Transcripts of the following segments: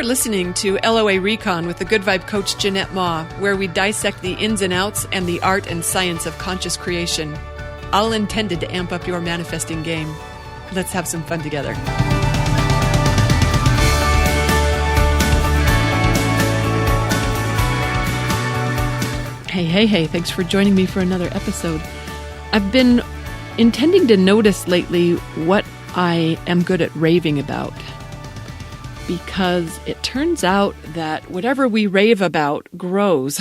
are listening to LOA Recon with the Good Vibe Coach Jeanette Ma, where we dissect the ins and outs and the art and science of conscious creation, all intended to amp up your manifesting game. Let's have some fun together. Hey, thanks for joining me for another episode. I've been intending to notice lately what I am good at raving about, because it turns out that whatever we rave about grows,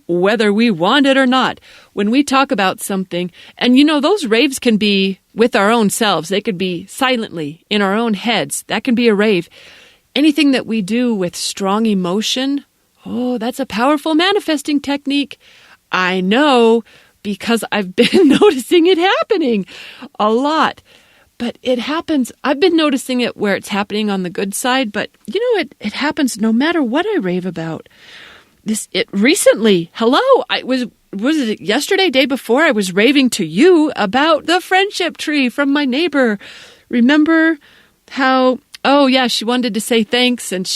whether we want it or not. When we talk about something, and those raves can be with our own selves. They could be silently in our own heads. That can be a rave. Anything that we do with strong emotion, that's a powerful manifesting technique. I know, because I've been noticing it happening a lot. But it happens, I've been noticing it where it's happening on the good side, but it happens no matter what I rave about. Recently, was it yesterday, day before, I was raving to you about the friendship tree from my neighbor. Remember how, she wanted to say thanks, and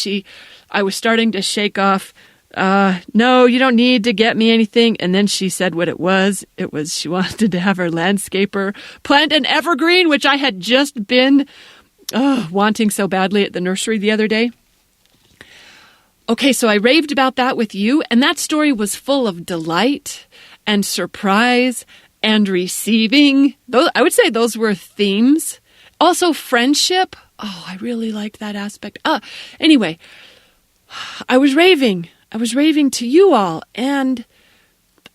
I was starting to shake off, no, you don't need to get me anything. And then she said what it was. It was she wanted to have her landscaper plant an evergreen, which I had just been wanting so badly at the nursery the other day. Okay, so I raved about that with you, and that story was full of delight and surprise and receiving. I would say those were themes. Also friendship. I really liked that aspect. Anyway, I was raving to you all, and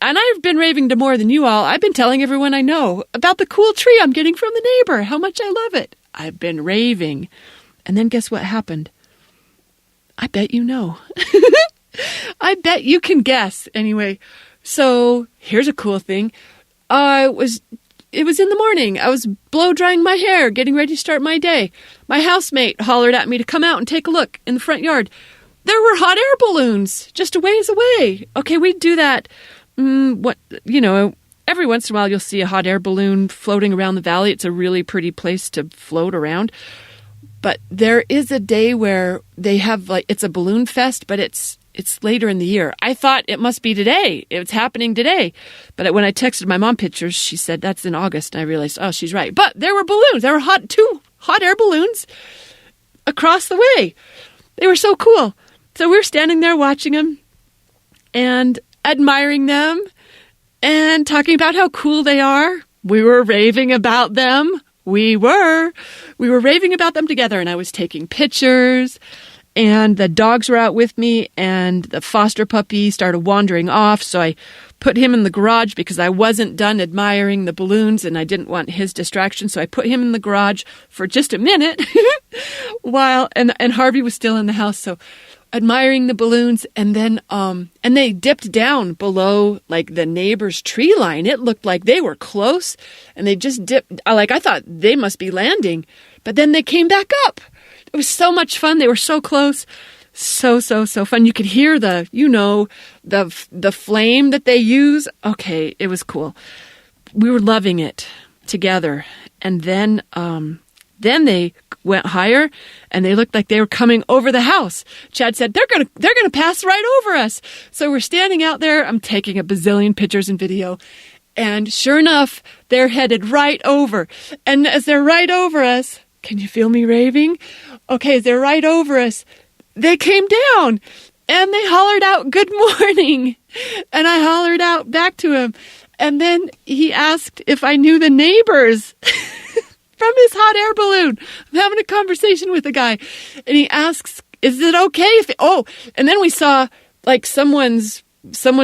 I've been raving to more than you all. I've been telling everyone I know about the cool tree I'm getting from the neighbor, how much I love it. I've been raving. And then guess what happened? I bet you know. I bet you can guess. Anyway, so here's a cool thing. It was in the morning. I was blow drying my hair, getting ready to start my day. My housemate hollered at me to come out and take a look in the front yard. There were hot air balloons just a ways away. Okay, we do that. Every once in a while you'll see a hot air balloon floating around the valley. It's a really pretty place to float around. But there is a day where they have it's a balloon fest, but it's later in the year. I thought it must be today. It's happening today. But when I texted my mom pictures, she said that's in August. And I realized, she's right. But there were balloons. There were two hot air balloons across the way. They were so cool. So we were standing there watching them and admiring them and talking about how cool they are. We were raving about them. We were raving about them together, and I was taking pictures, and the dogs were out with me, and the foster puppy started wandering off, so I put him in the garage because I wasn't done admiring the balloons, and I didn't want his distraction, so I put him in the garage for just a minute and Harvey was still in the house, so admiring the balloons, and then and they dipped down below the neighbor's tree line. It looked like they were close, and they just dipped. I thought they must be landing, but then they came back up. It was so much fun. They were so close, so fun. You could hear the flame that they use. Okay, it was cool. We were loving it together, and then they went higher, and they looked like they were coming over the house. Chad said, they're gonna pass right over us. So we're standing out there. I'm taking a bazillion pictures and video, and sure enough, they're headed right over. And as they're right over us, can you feel me raving? Okay, as they're right over us, they came down, and they hollered out, "Good morning." And I hollered out back to him. And then he asked if I knew the neighbors from his hot air balloon. I'm having a conversation with a guy, and he asks, "Is it okay if?" And then we saw someone's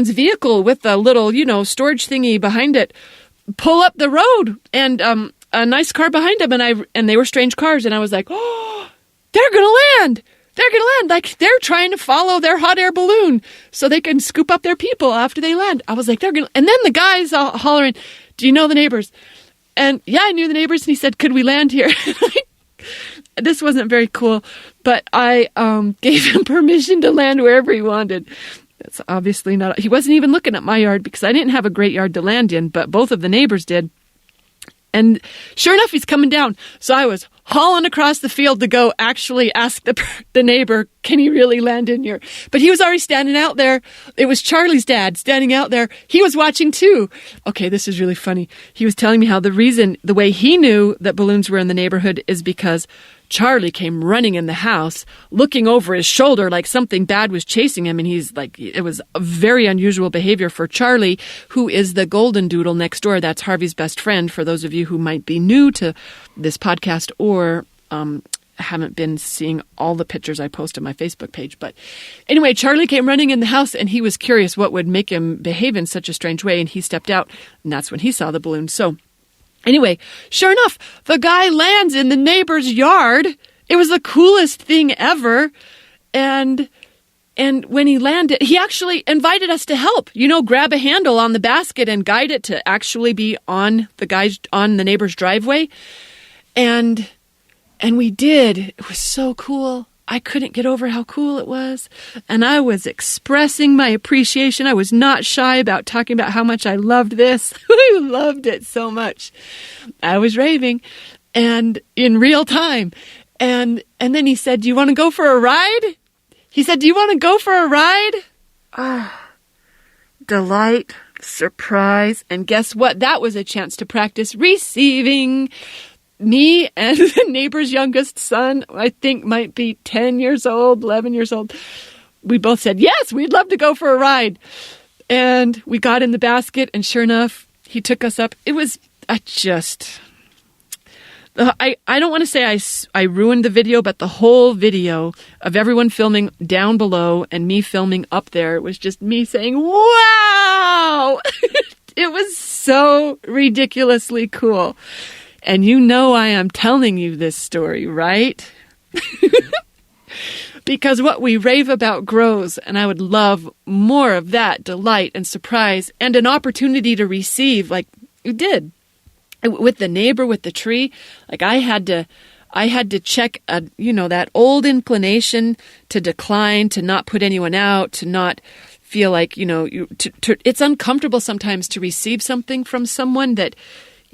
vehicle with a little, storage thingy behind it, pull up the road, and a nice car behind him, and they were strange cars, and I was like, they're gonna land. They're gonna land. They're trying to follow their hot air balloon so they can scoop up their people after they land. I was like, they're gonna. And then the guy's hollering, "Do you know the neighbors?" And yeah, I knew the neighbors, and he said, "Could we land here?" This wasn't very cool, but I gave him permission to land wherever he wanted. That's obviously not... He wasn't even looking at my yard because I didn't have a great yard to land in, but both of the neighbors did. And sure enough, he's coming down. So I was hauling across the field to go actually ask the neighbor, can he really land in here? But he was already standing out there. It was Charlie's dad standing out there. He was watching too. Okay, this is really funny. He was telling me how the way he knew that balloons were in the neighborhood is because Charlie came running in the house, looking over his shoulder like something bad was chasing him. And he's like, it was a very unusual behavior for Charlie, who is the golden doodle next door. That's Harvey's best friend, for those of you who might be new to this podcast or haven't been seeing all the pictures I post on my Facebook page. But anyway, Charlie came running in the house and he was curious what would make him behave in such a strange way. And he stepped out, and that's when he saw the balloon. So anyway, sure enough, the guy lands in the neighbor's yard. It was the coolest thing ever. And when he landed, he actually invited us to help, grab a handle on the basket and guide it to actually be on the neighbor's driveway. And we did. It was so cool. I couldn't get over how cool it was. And I was expressing my appreciation. I was not shy about talking about how much I loved this. I loved it so much. I was raving, and in real time. And then he said, "Do you want to go for a ride?" He said, "Do you want to go for a ride?" Delight, surprise. And guess what? That was a chance to practice receiving. Me and the neighbor's youngest son, I think might be 10 years old, 11 years old. We both said, yes, we'd love to go for a ride. And we got in the basket, and sure enough, he took us up. It was I don't want to say I ruined the video, but the whole video of everyone filming down below and me filming up there, it was just me saying, wow! It was so ridiculously cool. And I am telling you this story, right? Because what we rave about grows, and I would love more of that delight and surprise and an opportunity to receive, like you did with the neighbor, with the tree. Like I had to check, that old inclination to decline, to not put anyone out, to not feel like, it's uncomfortable sometimes to receive something from someone that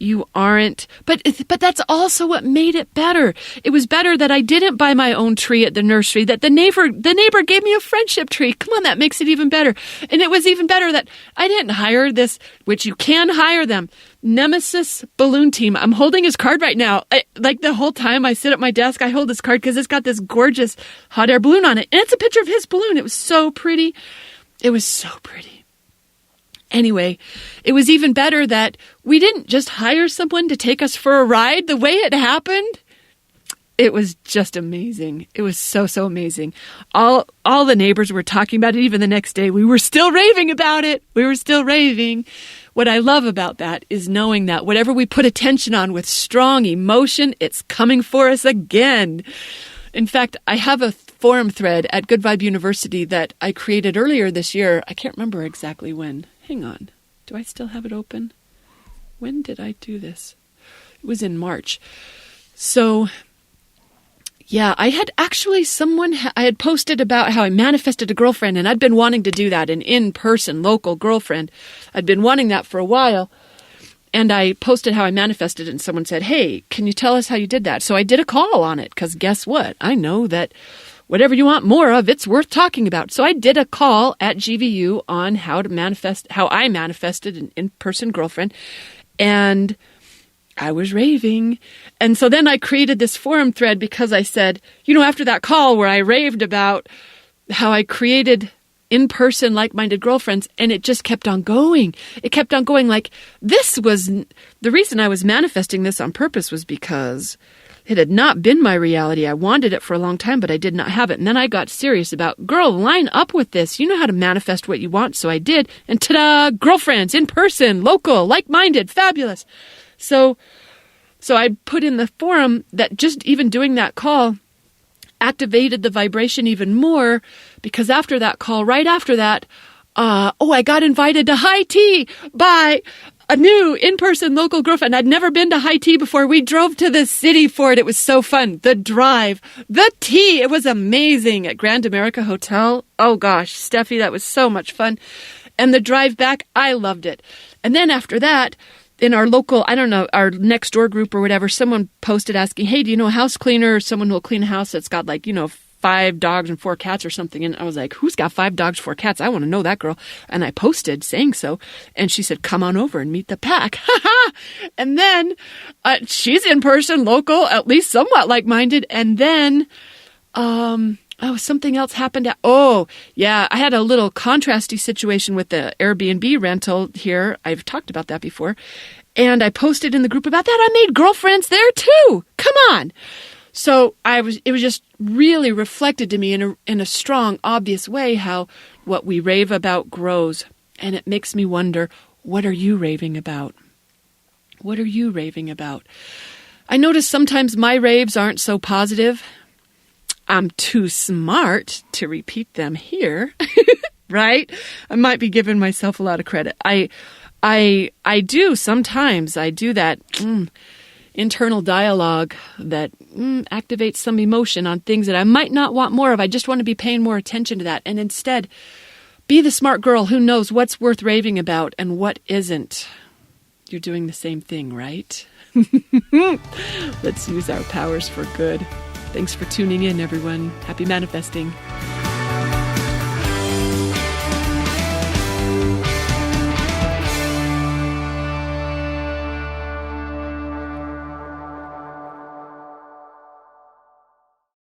you aren't, but that's also what made it better. It was better that I didn't buy my own tree at the nursery, that the neighbor gave me a friendship tree. Come on, that makes it even better. And it was even better that I didn't hire this, which you can hire them, Nemesis Balloon Team. I'm holding his card right now. Like the whole time I sit at my desk, I hold this card because it's got this gorgeous hot air balloon on it. And it's a picture of his balloon. It was so pretty. It was so pretty. Anyway, it was even better that we didn't just hire someone to take us for a ride. The way it happened, it was just amazing. It was so, so amazing. All the neighbors were talking about it. Even the next day, we were still raving about it. We were still raving. What I love about that is knowing that whatever we put attention on with strong emotion, it's coming for us again. In fact, I have a forum thread at Good Vibe University that I created earlier this year. I can't remember exactly when. Hang on. Do I still have it open? When did I do this? It was in March. So, yeah, I had actually I had posted about how I manifested a girlfriend, and I'd been wanting to do that, an in-person local girlfriend. I'd been wanting that for a while. And I posted how I manifested it, and someone said, hey, can you tell us how you did that? So I did a call on it, because guess what? I know that whatever you want more of, it's worth talking about. So I did a call at GVU on how I manifested an in-person girlfriend, and I was raving. And so then I created this forum thread because I said, after that call where I raved about how I created in-person like-minded girlfriends, and it just kept on going. It kept on going. Like, this was the reason I was manifesting this on purpose, was because it had not been my reality. I wanted it for a long time, but I did not have it. And then I got serious about, girl, line up with this. You know how to manifest what you want. So I did. And ta-da, girlfriends, in person, local, like-minded, fabulous. So I put in the forum that just even doing that call activated the vibration even more, because after that call, right after that, I got invited to high tea by a new in-person local girlfriend. I'd never been to high tea before. We drove to the city for it. It was so fun. The drive, the tea, it was amazing at Grand America Hotel. Oh gosh, Steffi, that was so much fun. And the drive back, I loved it. And then after that, in our local, I don't know, our next door group or whatever, someone posted asking, hey, do you know a house cleaner or someone who will clean a house that's got 5 dogs and 4 cats or something? And I was like, who's got 5 dogs, 4 cats? I want to know that girl. And I posted saying so. And she said, come on over and meet the pack. And then she's in person, local, at least somewhat like-minded. And then, something else happened. I had a little contrasty situation with the Airbnb rental here. I've talked about that before. And I posted in the group about that. I made girlfriends there too. Come on. So it was just really reflected to me in a strong, obvious way how what we rave about grows. And it makes me wonder, what are you raving about? What are you raving about? I notice sometimes my raves aren't so positive. I'm too smart to repeat them here, right? I might be giving myself a lot of credit. I do sometimes. I do that internal dialogue that activates some emotion on things that I might not want more of. I just want to be paying more attention to that. And instead, be the smart girl who knows what's worth raving about and what isn't. You're doing the same thing, right? Let's use our powers for good. Thanks for tuning in, everyone. Happy manifesting.